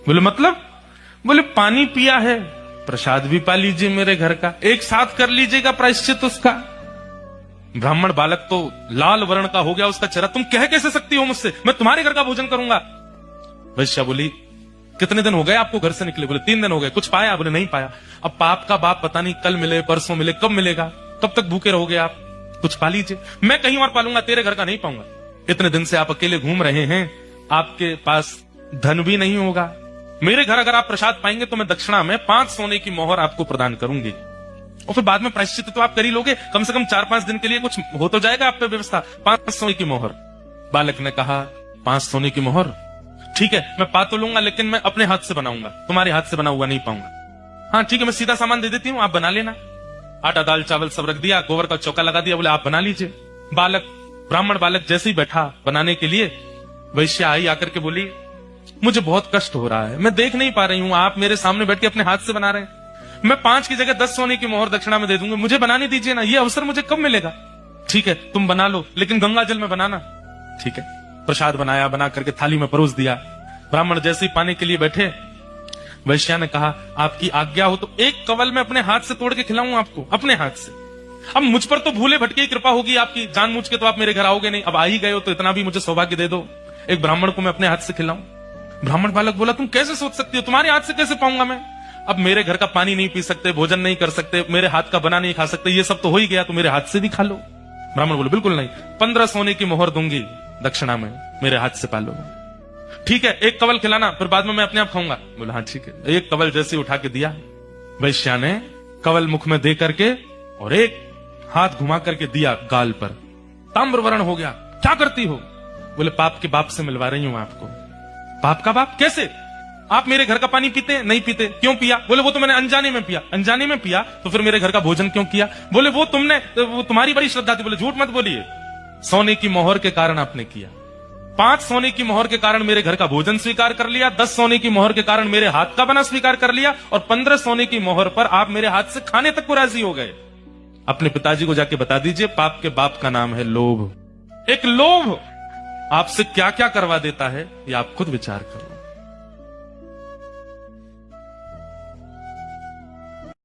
बोले मतलब? बोले पानी पिया है, प्रसाद भी पा लीजिए मेरे घर का, एक साथ कर लीजिएगा प्रायश्चित उसका। ब्राह्मण बालक तो लाल वर्ण का हो गया उसका चेहरा, तुम कह कैसे सकती हो मुझसे, मैं तुम्हारे घर का भोजन करूंगा। वैश्या बोली कितने दिन हो गए आपको घर से निकले? बोले 3 दिन हो गए। कुछ पाया? बोले नहीं पाया। अब पाप का बाप पता नहीं कल मिले परसों मिले कब मिलेगा, कब तक भूखे रहोगे आप, कुछ पा लीजिए। मैं कहीं और पालूंगा, तेरे घर का नहीं पाऊंगा। इतने दिन से आप अकेले घूम रहे हैं, आपके पास धन भी नहीं होगा। मेरे घर अगर आप प्रसाद पाएंगे तो मैं दक्षिणा में 5 सोने की मोहर आपको प्रदान करूंगी, और फिर बाद में प्रायश्चित तो आप कर ही लोगे, कम से कम 4-5 दिन के लिए कुछ हो तो जाएगा आप पे व्यवस्था। 5 सोने की मोहर। बालक ने कहा 5 सोने की मोहर, ठीक है मैं पा तो लूंगा, लेकिन मैं अपने हाथ से बनाऊंगा, तुम्हारे हाथ से बना हुआ नहीं पाऊंगा। हाँ ठीक है, मैं सीधा सामान दे देती हूँ, आप बना लेना। आटा दाल चावल सब रख दिया, गोबर का चौका लगा दिया, बोले आप बना लीजिए। ब्राह्मण बालक जैसे ही बैठा बनाने के लिए, वैश्या आई आकर के बोली मुझे बहुत कष्ट हो रहा है, मैं देख नहीं पा रही हूँ, आप मेरे सामने बैठ के अपने हाथ से बना रहे हैं, मैं 5 की जगह 10 सोने की मोहर दक्षिणा में दे दूंगी, मुझे बनाने दीजिए ना, ये अवसर मुझे कब मिलेगा? ठीक है तुम बना लो, लेकिन गंगा जल में बनाना। ठीक है, प्रसाद बनाया, बना करके थाली में परोस दिया। ब्राह्मण जैसे ही पाने के लिए बैठे, वैश्या ने कहा आपकी आज्ञा हो तो एक कवल में अपने हाथ से तोड़ के खिलाऊं आपको, अपने हाथ से। अब मुझ पर तो भूले भटके की कृपा होगी आपकी, जानबूझ के तो आप मेरे घर आओगे नहीं, अब आ ही गए हो तो इतना भी मुझे सौभाग्य दे दो, एक ब्राह्मण को मैं अपने हाथ से खिलाऊं। ब्राह्मण बालक बोला तुम कैसे सोच सकती हो, तुम्हारे हाथ से कैसे पाऊंगा मैं? अब मेरे घर का पानी नहीं पी सकते, भोजन नहीं कर सकते, मेरे हाथ का बना नहीं खा सकते, ये सब तो हो ही गया, तो मेरे हाथ से भी खा लो। ब्राह्मण बोले बिल्कुल नहीं, 15 सोने की मोहर दूंगी दक्षिणा में, मेरे हाथ से पालो। ठीक है एक कवल खिलाना, फिर बाद में मैं अपने आप खाऊंगा। बोला हाँ ठीक है। एक कवल जैसे उठा के दिया, वैश्या ने कवल मुख में दे करके और एक हाथ घुमा करके दिया गाल पर, ताम्रवर्ण हो गया। क्या करती हो? बोले पाप के बाप से मिलवा रही हूं आपको। पाप का बाप कैसे? आप मेरे घर का पानी पीते हैं? नहीं पीते। क्यों पिया? बोले वो तो मैंने अनजाने में पिया। अनजाने में पिया तो फिर मेरे घर का भोजन क्यों किया? बोले वो तुम्हारी बड़ी श्रद्धा थी। बोले झूठ मत बोलिए, सोने की मोहर के कारण आपने किया। 5 सोने की मोहर के कारण मेरे घर का भोजन स्वीकार कर लिया, 10 सोने की मोहर के कारण मेरे हाथ का बना स्वीकार कर लिया, और 15 सोने की मोहर पर आप मेरे हाथ से खाने तक को राजी हो गए। अपने पिताजी को जाके बता दीजिए पाप के बाप का नाम है लोभ। एक लोभ आपसे क्या क्या करवा देता है ये आप खुद विचार करो।